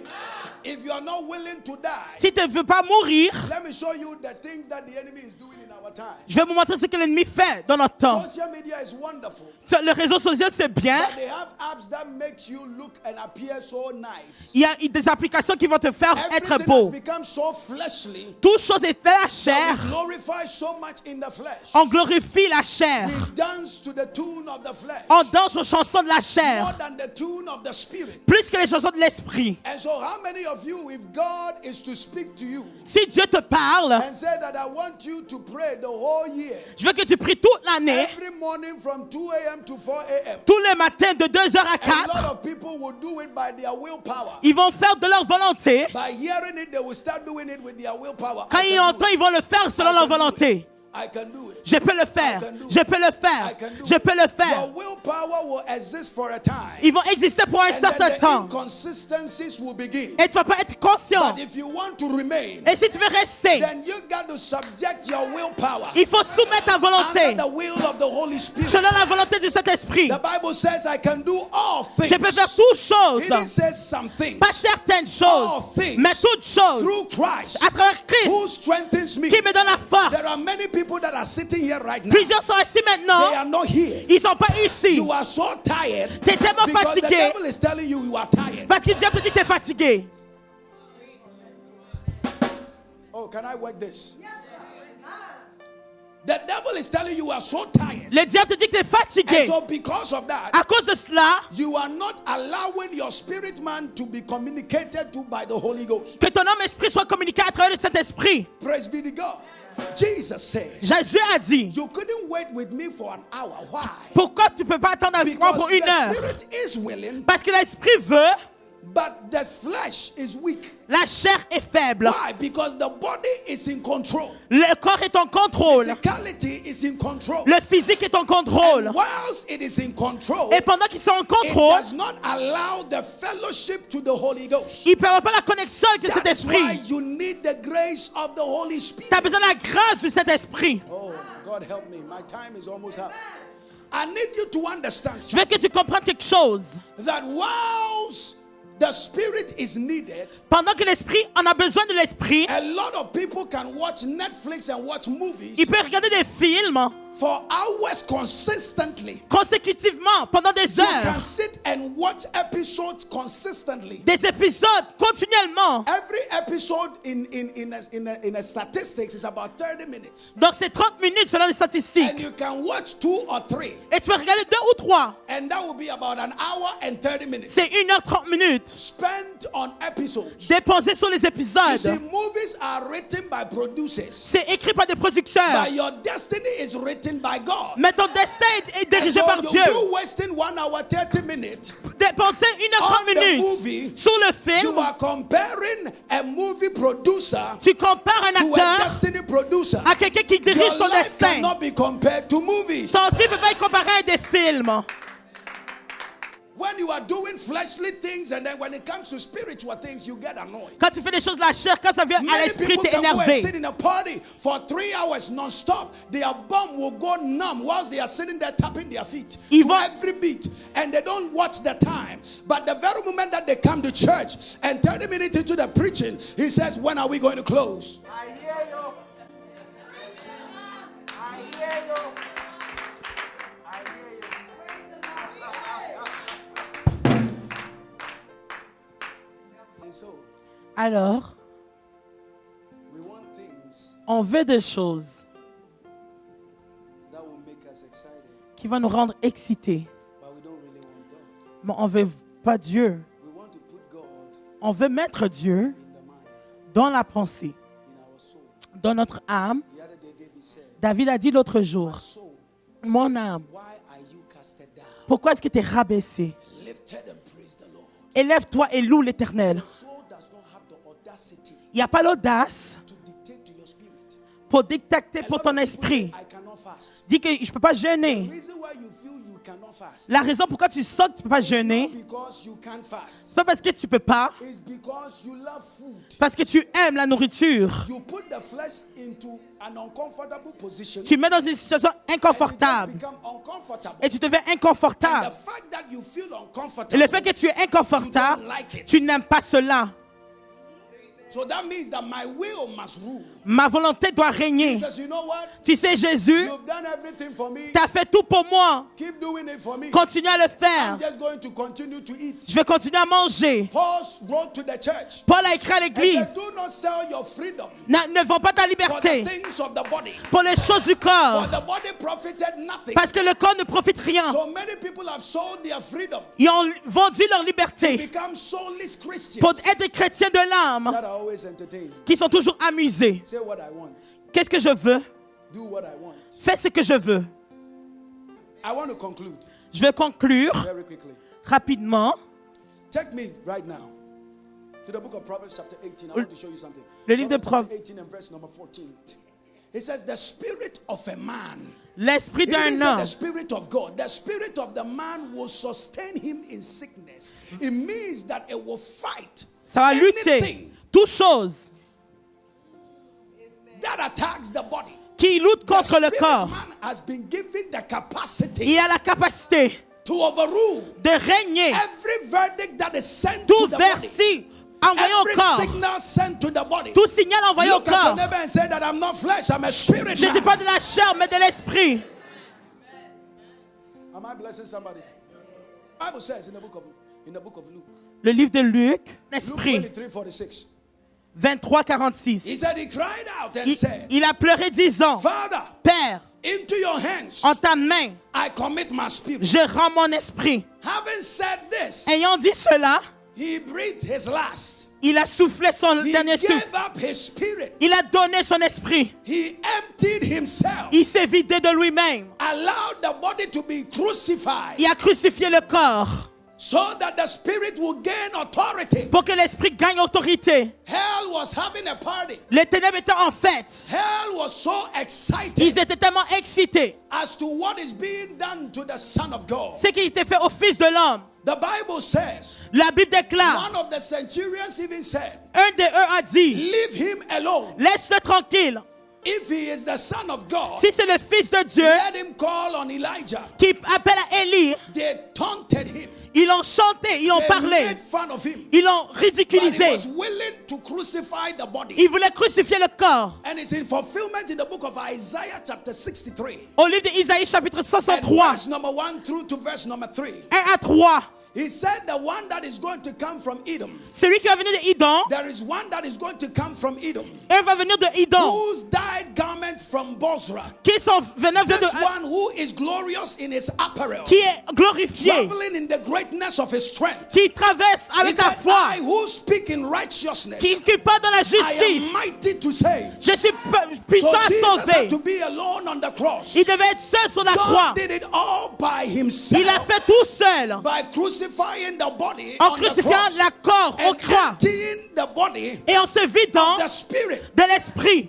If you are not willing to die, Si tu ne veux pas mourir, let me show you the things that the enemy is doing in our time. je vais vous montrer ce que l'ennemi fait dans notre temps. Social media is wonderful, Le réseau social, c'est bien. but they have apps that make you look and appear so nice. Il y a des applications qui vont te faire être Everything has beau. become so fleshly. Toute chose est de la That chair. we glorify so much in the flesh. On glorifie la chair. We dance to the tune of the flesh On danse aux chansons de la more chair. than the tune of the spirit. Plus que les chansons de l'esprit. And so, how many of you, if God is to speak to you Si Dieu te parle, and say that I want you to pray the whole year, je veux que tu pries toute l'année, every morning from 2 a.m. to 4 a.m., tous les matins de 2h à a lot 4, of people will do it by their willpower. ils vont faire de leur volonté. By hearing it, they will start doing it with their willpower. Quand ils entendent, ils vont le faire selon leur volonté. I can do it. Je peux le faire. Je peux le faire. Je peux le faire. Your willpower will exist for a time. Ils vont exister pour un And certain then the temps. inconsistencies will begin. Et tu vas pas être conscient. But if you want to remain, Et si tu veux rester, then you got to subject your willpower il faut soumettre ta volonté under the will of the Holy Spirit. selon la volonté du Saint-Esprit. The Bible says I can do all things. Je peux faire toutes He choses. didn't say some things. Pas certaines All choses, things mais toutes choses. through Christ À travers Christ who strengthens me. qui me donne la force. There are many people that are sitting here right now. Plusieurs sont assis They maintenant. are not here. Ils sont pas ici. You are so tired T'es tellement because the fatigué devil is telling you you are tired. parce que Dieu te dit que t'es fatigué. Oh, can I work this? The devil is telling you are so tired. Le diable te dit que t'es fatigué. And so because of that, À cause de cela, you are not allowing your spirit man to be communicated to by the Holy Ghost. que ton homme esprit soit communiqué à travers le Saint-Esprit. Praise be to God. Jesus said, Jésus a dit, you couldn't wait with me for an hour. Why? pourquoi tu peux pas attendre avec moi Because pour une the heure? spirit is willing, Parce que l'esprit veut, But the flesh is weak. La chair est faible. Why? Because the body is in control. Le corps est en contrôle. Physicality is in control. Le physique est en contrôle. And whilst it is in control, Et pendant qu'ils sont en it contrôle, does not allow the fellowship to the Holy Ghost. ils ne permettent pas la connexion avec le That is why Saint-Esprit. you need the grace of the Holy Spirit. Tu as besoin de la grâce du Saint-Esprit. Oh, God help me. My time is almost up. I need you to understand Je veux que tu comprennes quelque chose. that whilst the Spirit is needed, Pendant que l'Esprit en a besoin de l'Esprit, a lot of people can watch Netflix and watch movies il peut regarder des films for hours consistently. consécutivement pendant des You can heures. sit and watch episodes consistently. Des épisodes continuellement. Every episode in a statistics is about 30 minutes. Donc c'est 30 minutes selon les statistiques. And you can watch 2 or 3. Et tu peux regarder 2 ou 3. And that will be about an hour and 30 minutes. C'est 1h30 minutes. Spent on episodes. Dépensé sur les You see, épisodes. movies are written by producers. C'est écrit par des producteurs. But your destiny is written by God. Mais ton destin est dirigé So par Dieu. you're wasting 1 hour 30 minutes Dépenser 1h30 on the minutes movie. sur le You film. are comparing a movie producer Tu compares un to a acteur destiny producer. à quelqu'un qui dirige Your ton life destin. cannot be compared to movies. Ton vie ne peut pas être comparé à des films. When you are doing fleshly things and then when it comes to spiritual things, you get annoyed. Quand tu fais des choses de la chair, quand ça vient à Many l'esprit, people tu es can go and énervé. sit in a party for 3 hours non-stop. Their bum will go numb whilst they are sitting there tapping their feet Ils to vont- every beat. And they don't watch the time. But the very moment that they come to church and 30 minutes into the preaching, he says, when are we going to close? I hear you. I hear you. I hear you. And so Alors, we want things on veut des choses that will make us excited, qui vont nous rendre excités. but we don't really want God. Mais on veut pas Dieu. We want to put God On veut mettre Dieu in the mind, dans la pensée, in our soul. dans notre âme. The other day, David said, David a dit l'autre jour, soul, mon âme, why are you casted down? pourquoi est-ce que tu es rabaissé? Lifted and praise the Lord. Élève-toi et loue l'Éternel. Soul does not have the audacity Il n'y a pas l'audace to dictate to your spirit. pour dictater A pour lot ton of people esprit. say, I cannot fast. Dis que je ne peux pas The jeûner. reason why you feel you cannot fast La raison pourquoi tu sens que tu ne peux pas is not jeûner, because you can't fast. c'est pas parce que tu ne peux pas, It's because you love food. parce que tu aimes la nourriture. You put the flesh into an uncomfortable position. Tu mets dans une situation And you just inconfortable become uncomfortable. et tu deviens And inconfortable. the fact that you feel Et uncomfortable, le fait que tu es inconfortable, you don't like it. tu n'aimes pas cela. So that means that my will must rule. Ma volonté doit régner. He says, you know what? Tu sais, Jésus, You've done everything for me. tu as fait tout pour moi. Keep doing it for me. Continue à le faire. I'm just going to continue to eat. Je vais continuer à manger. Paul wrote to the church. Paul a écrit à He l'église, said, do not sell your freedom ne vends pas ta for the liberté things of the body. pour les choses du For corps. the body profited nothing. Parce que le corps ne profite rien. So many people have sold their freedom, Ils ont vendu leur liberté become soulless Christians pour être des chrétiens de l'âme that are always entertained. qui sont toujours amusés. Say what I want. Qu'est-ce que je veux? Do what I want. Fais ce que je veux. I want to conclude Je vais conclure very quickly. rapidement. Take me right now to the book of Proverbs chapter 18. I want to show you something. Le livre de Proverbs chapter 18 and verse number 14. It says, the spirit of a man. L'esprit It didn't d'un say homme. the spirit of God. The spirit of the man will sustain him in sickness. It means that it will fight Ça va lutter. anything Toute chose that attacks the body. qui lutte The contre le spirit corps. man has been given the capacity Il a la capacité to overrule de régner every verdict that is sent to tout the body. verset envoyé au Every corps. signal sent to the body. Tout signal envoyé au Look at your corps. neighbor and say that I'm not flesh, I'm a spirit Je ne suis pas man. de la chair, mais de l'esprit. Am I blessing somebody? Bible says in the book of Luke. Le livre de Luc, Luke l'esprit, 23:46. 23-46. He said he cried out and Il, said, il a pleuré disant, Father, Père, into your hands en ta main, I commit my spirit. je rends mon esprit. Having said this, Ayant dit cela, he breathed his last. il a soufflé son He dernier souffle. gave up his spirit. Il a donné son esprit. He emptied himself. Il s'est vidé de lui-même. Allowed the body to be crucified Il a crucifié le corps so that the spirit will gain authority. pour que l'esprit gagne autorité. Hell was having a party. Les ténèbres étaient en fête. Hell was so excited Ils étaient tellement excités. as to what is being done to the Son of God. Ce qui était fait au Fils de l'homme. The Bible says, La Bible déclare, one of the centurions even said, un des eux a dit, leave him alone. laisse-le tranquille. If he is the Son of God, Si c'est le Fils de Dieu let him call on Elijah. qui appelle à Élie, They taunted him. ils ont chanté, ils ont They parlé, made fun of him. ils l'ont But he ridiculisé. was willing to crucify the body. Ils voulaient crucifier le corps. And it's in fulfillment in the book of Isaiah chapter 63. Au livre d'Isaïe chapitre And 63, verse number 1 through to verse number 3. 1 à 3. He said the one that is going to come from Edom. Celui qui va venir de Idon, There is one that is going to come from Edom. un va venir de Idon, Whose dyed garment from Bozrah. qui sont venant This de, one who is glorious in his apparel. qui est glorifié, Traveling in the greatness of his strength. qui traverse He avec sa said, foi, I who speak in righteousness. qui parle dans la I justice. am mighty to save. Je suis So puissant à Jesus had sauver. to be alone on the cross. Il devait être seul sur la croix. God did it all by Il a himself. fait tout seul. By crucifying the body En on the crucifiant cross la corps au and croix emptying the body, et en se vidant the spirit. de l'esprit.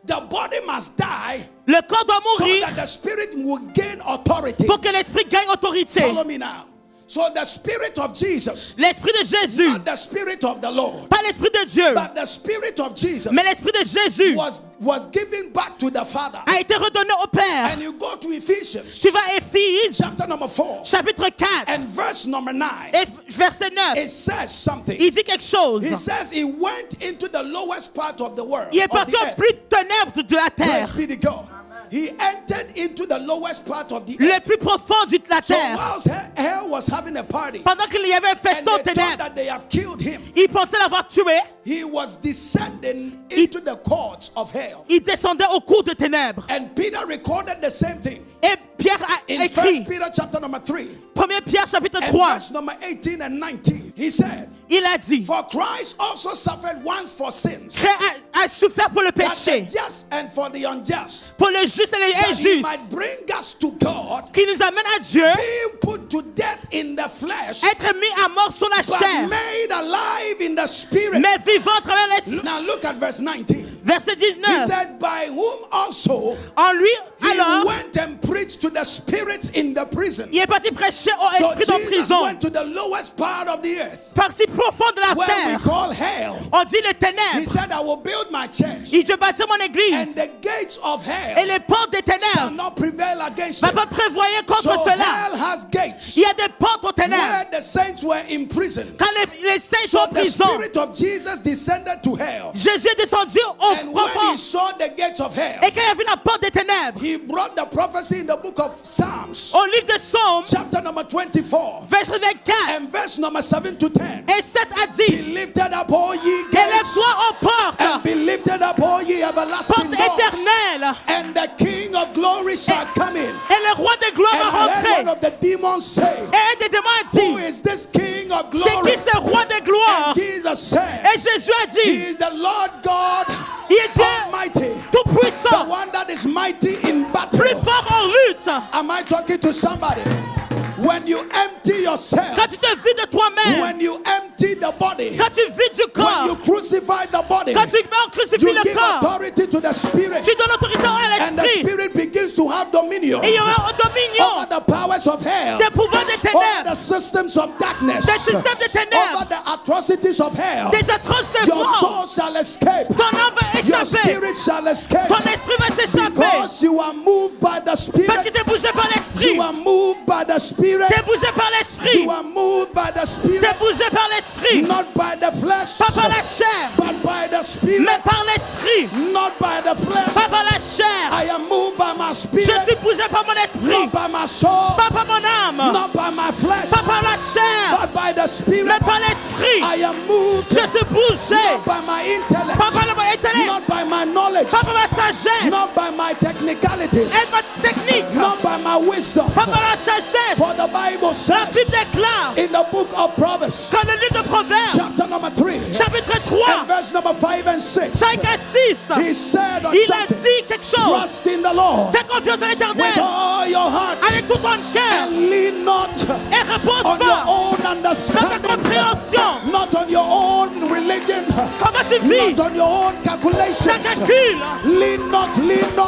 The body must die Le corps doit so mourir that the spirit will gain authority. pour que l'esprit gagne autorité. Follow me now. So the spirit of Jesus, L'esprit de Jésus, not the spirit of the Lord, pas l'esprit de Dieu, but the spirit of Jesus mais l'esprit de Jésus was given back to the Father. a été redonné au Père. And you go to Ephesians Tu vas à Éphésies, chapter number 4 chapitre 4, and verse number 9. et verset 9. It says something. Il dit quelque chose. He says he went into the lowest part of the world. Il est Of parti the au earth. plus ténèbre de la terre, Praise be to God. He entered into the lowest part of the le earth. plus profond de la So terre. whilst hell was having a party, Pendant qu'il y avait un and festin they aux thought ténèbres, that they have killed him, il pensait l'avoir tué. he was descending into the courts of hell. Il descendait au cours de ténèbres. And Peter recorded the same thing Et Pierre a in 1 écrit, Peter chapter number 3 1 Pierre chapitre and 3, verse number 18 and 19. He said, il a dit, for Christ also suffered once for sins, Christ a souffert pour le that the péché, just and for the unjust, pour le juste et that he l'injuste, might bring us to God, qui nous amène à Dieu, being put to death in the flesh, être mis à mort sur la but chair, made alive in the spirit. mais vivant à travers l'esprit. Now look at verse 19. Verset He 19. said, by whom also En lui, he alors, went and preached to the spirits in the prison. il est parti prêcher aux So esprits en Jesus prison, went to the lowest part of the earth, partie profonde de la where we terre. call hell. On dit les He ténèbres. said, I will build my church, Il dit, je bâtis mon église. and the gates of Et hell les portes des shall ténèbres not prevail against ne it. vont pas prévoyer contre So cela. hell has gates Il y a des portes aux ténèbres. where the saints were in prison. Quand les saints sont So en the prison, spirit of Jesus descended to hell. Jésus est descendu au And when he profond. saw the gates of hell, Et quand il a vu la porte des ténèbres, he brought the prophecy in the book of Psalms, au livre de Psaumes, chapter number 24, verset 24, and verse number 7 to 10. et 7 à Be 10, lifted up, all ye gates, élève-toi aux portes, and be lifted up, all ye everlasting portes doors, éternelles, and the King of glory shall come in. et le roi des gloires And va I heard one rentrer. of the demons say, Et un des démons a who dit, is this King of c'est glory? qui ce roi des gloires? And Jesus said, Et Jésus a he dit, is the Lord God il est Dieu Almighty, tout the puissant, one that is mighty in battle. plus fort en lutte. Am I talking to somebody? When you empty yourself, Quand tu te vides de toi-même, when you empty the body, quand tu vides du when corps, you crucify the body, quand tu mets en crucifie you le give corps, authority to the spirit, tu donnes autorité à and the l'esprit. spirit begins to have dominion Et il y aura un over dominion the powers of hell, des pouvoirs des over the ténèbres, systems of darkness, des systèmes des over ténèbres, the atrocities of hell. des atrocités Your morts. soul shall escape. Ton âme va Your échapper. spirit shall escape. Ton esprit va s'échapper. Because you are moved by the Parce spirit. que tu es bougé par l'esprit. You are moved by the spirit. Tu es bougé par l'esprit. You are moved by the Tu es spirit. bougé par l'esprit. Not by the flesh. Pas par la chair, But by the mais spirit. par l'esprit. Not by the flesh. Pas par la chair. I am moved by my Je suis spirit. bougé par mon esprit. Not by my soul. Pas par mon âme. Not by my flesh. Pas par la chair, But by the mais spirit. par l'esprit. I am moved. Je suis bougé. Not by my intellect. Pas par le intellect. Not by my knowledge. Pas par ma sagesse. Not by my technicalities. Et ma technique. Not by my wisdom. Pas par la sagesse. For the Bible La says Bible déclare in the book of Proverbs, dans le livre de Proverbes, chapter number 3, chapitre 3, 3, verse number 5 and 6. 5 à 6, He said on il a something. dit quelque chose. Trust in the Lord Fais confiance à with l'Éternel all your heart avec tout ton cœur and lean not et repose on your pas own dans ta understanding, compréhension. not on your own religion, Comment tu vis? not on your own Ta calculations. calcul. Lean not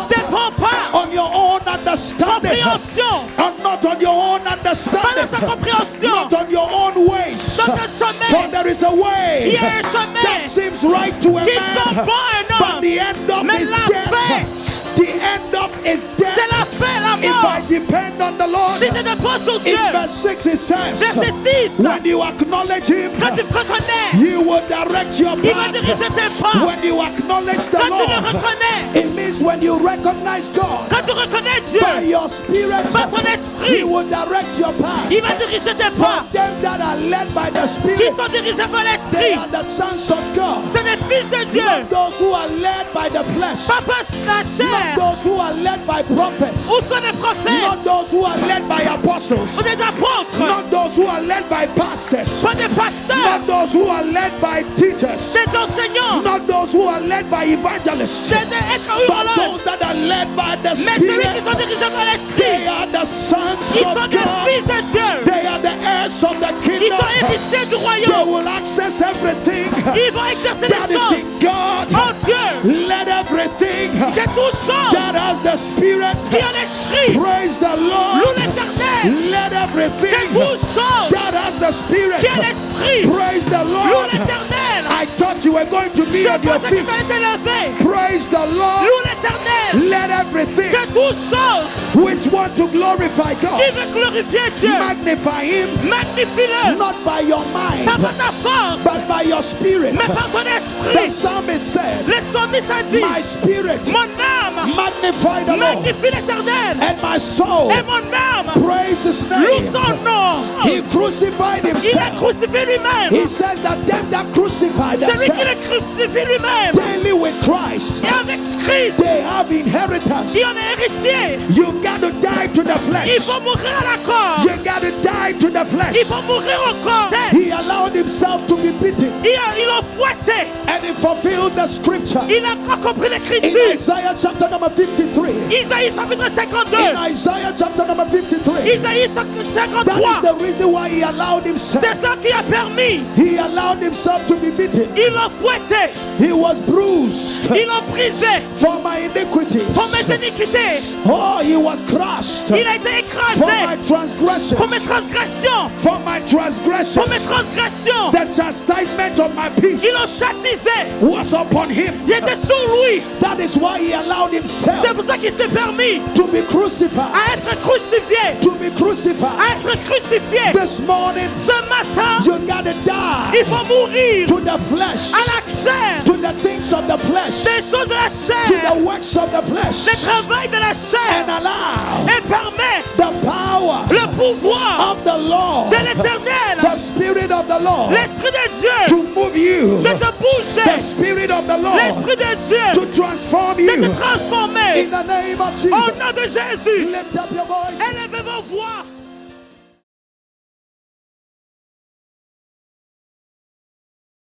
Dépend pas. on your own understanding, Compréhension. and not on your own Pas dans understanding, ta compréhension. not on your own ways. Dans ton For chemin. there is a way Il y a un that chemin seems right to a qui semble man, bon à un but homme. the end of Mais is la death. fin, The end of is c'est death. la fin, la If I mort. depend on the Lord, Si je ne crois sur Dieu, in verse 6 it says, verset 6, when you acknowledge Him, quand tu te reconnais, He will direct your il va path. diriger tes pas. When you acknowledge the Quand tu le Lord, reconnais, it means when you recognize God quand tu reconnais Dieu, by your spirit, par ton He esprit, will direct your path. il va diriger tes For pas. them that are led by the Qui Spirit, sont dirigés par they l'esprit, are the sons of God. c'est les fils de Dieu. Not those who are led by the flesh, Pas par la not chair, those who are led by prophets, ou sont les prophètes, not those who are led by apostles, ou des apôtres, not those who are led by pastors, pas des pasteurs, not those who are led by teachers, des enseignants, not those who are led by evangelists, des êtres but hurleurs. those that are led by the Mais celui qui Spirit. sont dirigés par They l'esprit, are the sons ils of sont des God. fils de Dieu. They are the heirs of the Ils kingdom. sont héritiers du They royaume. will access everything Ils vont exercer that les is choses in God. en Dieu. Let everything J'ai toute chose that has the Spirit qui est en esprit. praise the Loue Lord. l'éternel. Let J'ai everything toute chose that has the Spirit qui est en esprit. praise the Loue Lord. l'éternel. I thought you were going to be Je on your pensais que feet. ça allait t'élever. Praise the Lord. Loue l'éternel. Let everything J'ai toute chose which want to glorify qui God veut glorifier Dieu. magnify Him, Magnifie-le. not by your Pas mind, par ta force, but by your spirit. mais par ton The esprit. psalmist said, Le psalmiste a dit, my spirit mon âme magnify the Lord, magnifie l'éternel. and my soul Et mon âme praise His loue name. son nom. He crucified Il est Himself. crucifié lui-même. He says that them that crucify Celui qui themselves le crucifie lui-même. daily with Christ, Et avec Christ, they have inheritance. il en est héritier. You got to die to the Il flesh. faut mourir à la corps. You got to die to the Il flesh. faut mourir au corps. He allowed Himself to be beaten, Ils l'ont fouetté. and He fulfilled the scripture Il a accompli in l'écriture. Isaiah chapter number 53. Isaïe chapitre 52. In Isaiah chapter number 53. Isaïe That 53. is the reason why He allowed Himself. C'est ça qui a permis. He allowed Himself to be beaten. Ils l'ont fouetté. He was bruised Ils l'ont brisé for my iniquities. pour mes iniquités. Oh, He was crushed Il a été for my écrasé transgressions. pour mes transgressions. For my transgression. Pour mes transgressions. The chastisement of my peace Ils l'ont châtisé. was upon Him. Il était sur lui. That is why He allowed C'est Himself pour ça qu'il s'est permis to be crucified. à être crucifié. To be crucified. À être crucifié. This morning, Ce matin, you gotta die il faut mourir to the flesh, à la chair. to the things of the flesh, Des choses de la to chair. the works of the flesh, Le travail de la chair. and allow Et permet the power le pouvoir of the Lord, de l'éternel. the Spirit of the Lord, L'esprit de Dieu. to move you, De te the bouger. Spirit of the Lord, L'esprit de Dieu. to transform De you te transformer. in the name of Au Jesus. nom de Jésus. Lift up your voice. Élevez vos voix.